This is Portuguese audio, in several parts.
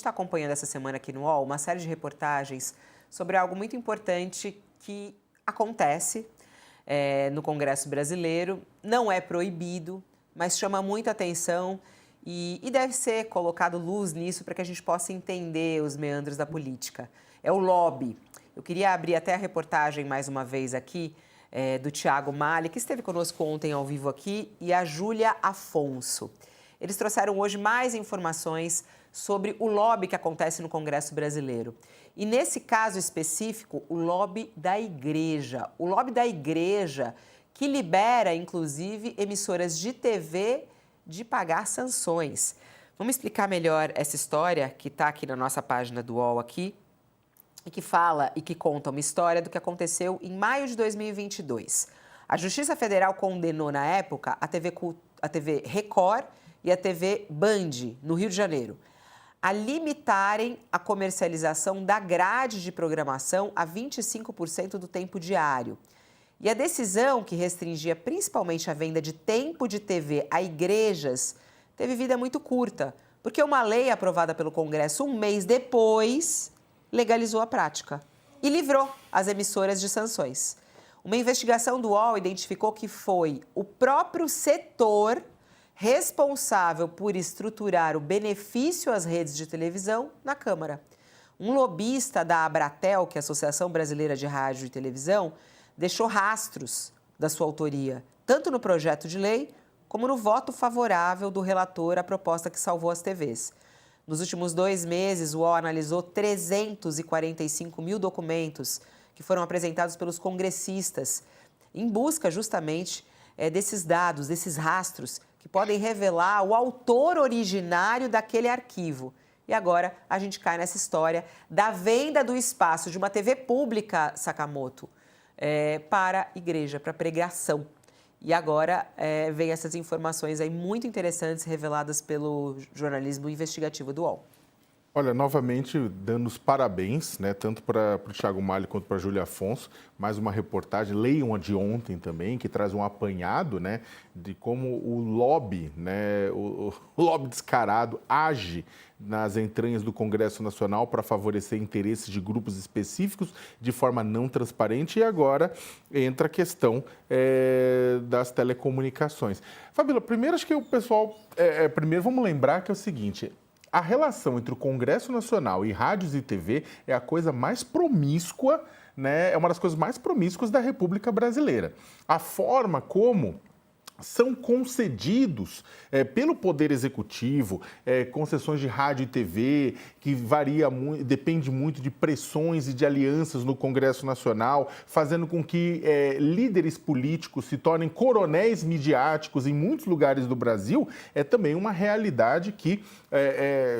Está acompanhando essa semana aqui no UOL uma série de reportagens sobre algo muito importante que acontece no Congresso Brasileiro. Não é proibido, mas chama muita atenção e deve ser colocado luz nisso para que a gente possa entender os meandros da política. É o lobby. Eu queria abrir até a reportagem mais uma vez aqui do Thiago Malli, que esteve conosco ontem ao vivo aqui, e a Júlia Afonso. Eles trouxeram hoje mais informações sobre o lobby que acontece no Congresso Brasileiro. E nesse caso específico, o lobby da igreja. O lobby da igreja que libera, inclusive, emissoras de TV de pagar sanções. Vamos explicar melhor essa história que está aqui na nossa página do UOL aqui, e que fala e que conta uma história do que aconteceu em maio de 2022. A Justiça Federal condenou, na época, a TV Record e a TV Band, no Rio de Janeiro, a limitarem a comercialização da grade de programação a 25% do tempo diário. E a decisão, que restringia principalmente a venda de tempo de TV a igrejas, teve vida muito curta, porque uma lei aprovada pelo Congresso um mês depois legalizou a prática e livrou as emissoras de sanções. Uma investigação do UOL identificou que foi o próprio setor responsável por estruturar o benefício às redes de televisão na Câmara. Um lobista da Abratel, que é a Associação Brasileira de Rádio e Televisão, deixou rastros da sua autoria, tanto no projeto de lei como no voto favorável do relator à proposta que salvou as TVs. Nos últimos 2 meses, o UOL analisou 345 mil documentos que foram apresentados pelos congressistas, em busca justamente desses dados, desses rastros, que podem revelar o autor originário daquele arquivo. E agora a gente cai nessa história da venda do espaço de uma TV pública, Sakamoto, para a igreja, para pregação. E agora vem essas informações aí muito interessantes reveladas pelo jornalismo investigativo do UOL. Olha, novamente, dando os parabéns, né, tanto para o Thiago Malli quanto para a Júlia Afonso, mais uma reportagem, leiam a de ontem também, que traz um apanhado, né, de como o lobby, né, o lobby descarado age nas entranhas do Congresso Nacional para favorecer interesses de grupos específicos de forma não transparente. E agora entra a questão das telecomunicações. Fabíola, primeiro acho que o pessoal, primeiro vamos lembrar que é o seguinte: a relação entre o Congresso Nacional e rádios e TV é a coisa mais promíscua, né? É uma das coisas mais promíscuas da República Brasileira. A forma como são concedidos pelo Poder Executivo, concessões de rádio e TV, que varia muito, depende muito de pressões e de alianças no Congresso Nacional, fazendo com que líderes políticos se tornem coronéis midiáticos em muitos lugares do Brasil, é também uma realidade que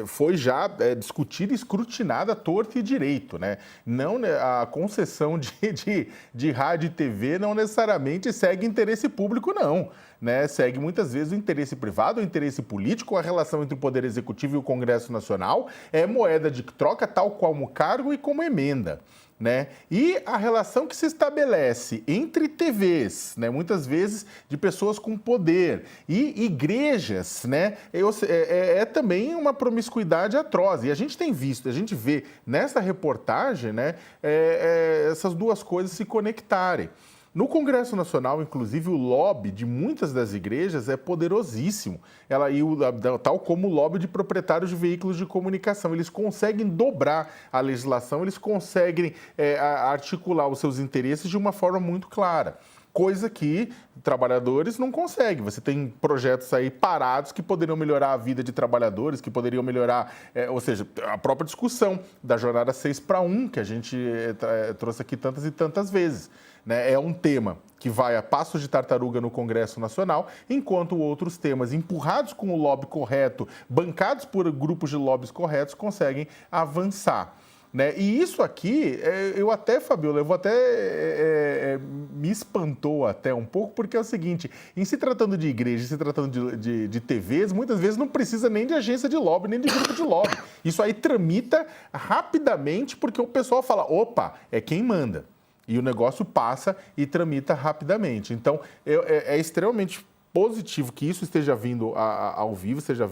foi já discutida e escrutinada à torto e direito, né? Não, a concessão de rádio e TV não necessariamente segue interesse público, não. Né, segue muitas vezes o interesse privado, o interesse político. A relação entre o Poder Executivo e o Congresso Nacional é moeda de troca, tal qual como cargo e como emenda. Né? E a relação que se estabelece entre TVs, né, muitas vezes de pessoas com poder, e igrejas, né, é também uma promiscuidade atroz. E a gente tem visto, a gente vê nessa reportagem, né, essas duas coisas se conectarem. No Congresso Nacional, inclusive, o lobby de muitas das igrejas é poderosíssimo. Tal como o lobby de proprietários de veículos de comunicação. Eles conseguem dobrar a legislação, eles conseguem articular os seus interesses de uma forma muito clara. Coisa que trabalhadores não conseguem. Você tem projetos aí parados que poderiam melhorar a vida de trabalhadores, que poderiam melhorar, ou seja, a própria discussão da jornada 6-1, que a gente trouxe aqui tantas e tantas vezes. Né? É um tema que vai a passos de tartaruga no Congresso Nacional, enquanto outros temas empurrados com o lobby correto, bancados por grupos de lobbies corretos, conseguem avançar. Né? E isso aqui, Fabiola, me espantou até um pouco, porque é o seguinte: em se tratando de igreja, se tratando de TVs, muitas vezes não precisa nem de agência de lobby, nem de grupo de lobby. Isso aí tramita rapidamente, porque o pessoal fala, opa, é quem manda. E o negócio passa e tramita rapidamente. Então, é extremamente positivo que isso esteja vindo ao vivo, esteja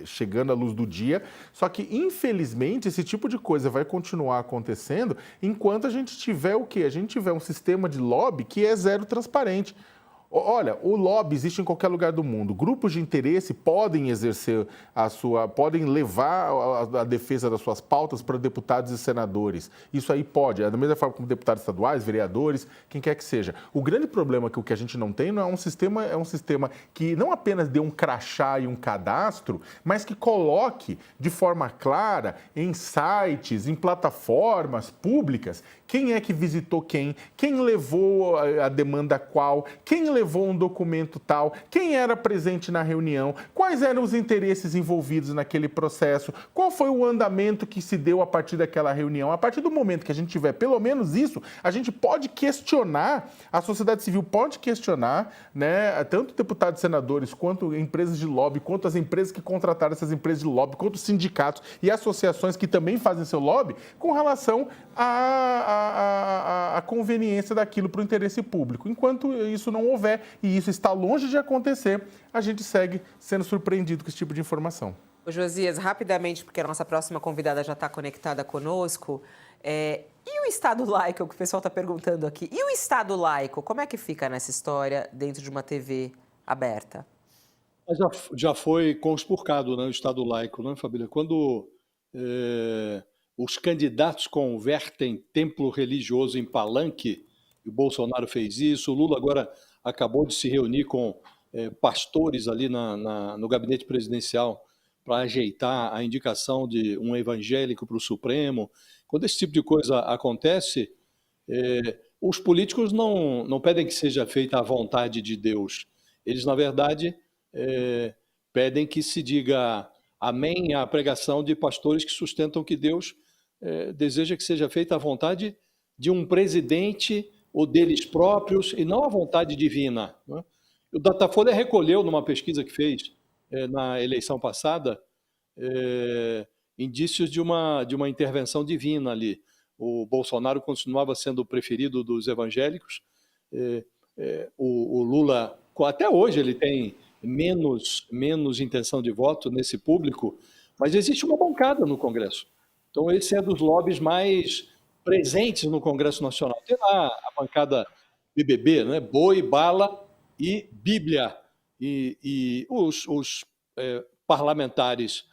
chegando à luz do dia, só que, infelizmente, esse tipo de coisa vai continuar acontecendo enquanto a gente tiver o quê? A gente tiver um sistema de lobby que é zero transparente. Olha, o lobby existe em qualquer lugar do mundo. Grupos de interesse podem exercer podem levar a defesa das suas pautas para deputados e senadores. Isso aí pode, da mesma forma como deputados estaduais, vereadores, quem quer que seja. O grande problema que o que a gente não tem não é um sistema que não apenas dê um crachá e um cadastro, mas que coloque de forma clara em sites, em plataformas públicas, quem é que visitou quem levou a demanda qual, quem levou um documento tal, quem era presente na reunião, quais eram os interesses envolvidos naquele processo, qual foi o andamento que se deu a partir daquela reunião. A partir do momento que a gente tiver pelo menos isso, a gente pode questionar, a sociedade civil pode questionar, né, tanto deputados e senadores, quanto empresas de lobby, quanto as empresas que contrataram essas empresas de lobby, quanto os sindicatos e associações que também fazem seu lobby, com relação a conveniência daquilo para o interesse público. Enquanto isso não houver, e isso está longe de acontecer, a gente segue sendo surpreendido com esse tipo de informação. Ô Josias, rapidamente, porque a nossa próxima convidada já está conectada conosco, e o Estado laico, que o pessoal está perguntando aqui, e o Estado laico, como é que fica nessa história dentro de uma TV aberta? Já foi conspurcado, né, o Estado laico, né, Fabíola? Quando os candidatos convertem templo religioso em palanque, e o Bolsonaro fez isso, o Lula agora acabou de se reunir com pastores ali no gabinete presidencial para ajeitar a indicação de um evangélico para o Supremo. Quando esse tipo de coisa acontece, os políticos não pedem que seja feita a vontade de Deus. Eles, na verdade, pedem que se diga amém à pregação de pastores que sustentam que Deus deseja que seja feita a vontade de um presidente ou deles próprios, e não a vontade divina, né? O Datafolha recolheu, numa pesquisa que fez na eleição passada, indícios de uma intervenção divina ali. O Bolsonaro continuava sendo o preferido dos evangélicos, o Lula, até hoje, ele tem menos intenção de voto nesse público, mas existe uma bancada no Congresso. Então, esse é dos lobbies mais presentes no Congresso Nacional. Tem lá a bancada BBB, né? Boi, bala e Bíblia. E os parlamentares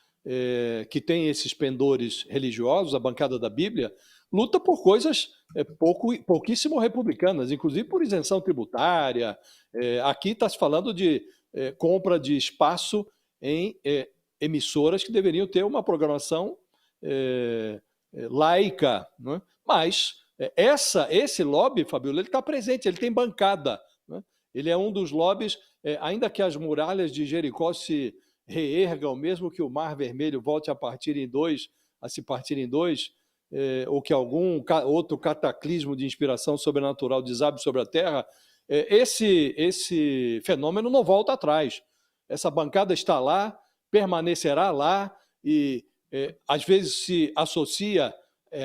que têm esses pendores religiosos, a bancada da Bíblia, luta por coisas pouquíssimo republicanas, inclusive por isenção tributária. Aqui está se falando de compra de espaço em emissoras que deveriam ter uma programação laica, né? Mas esse lobby, Fabíola, ele está presente, ele tem bancada, né? Ele é um dos lobbies, ainda que as muralhas de Jericó se reergam, mesmo que o Mar Vermelho volte a se partir em dois, ou que algum outro cataclismo de inspiração sobrenatural desabe sobre a Terra, esse fenômeno não volta atrás. Essa bancada está lá, permanecerá lá e às vezes se associa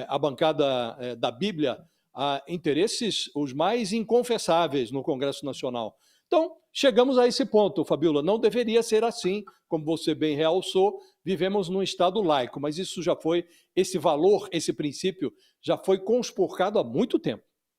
a bancada da Bíblia a interesses os mais inconfessáveis no Congresso Nacional. Então, chegamos a esse ponto, Fabíola. Não deveria ser assim, como você bem realçou, vivemos num Estado laico, mas esse valor, esse princípio, já foi conspurcado há muito tempo.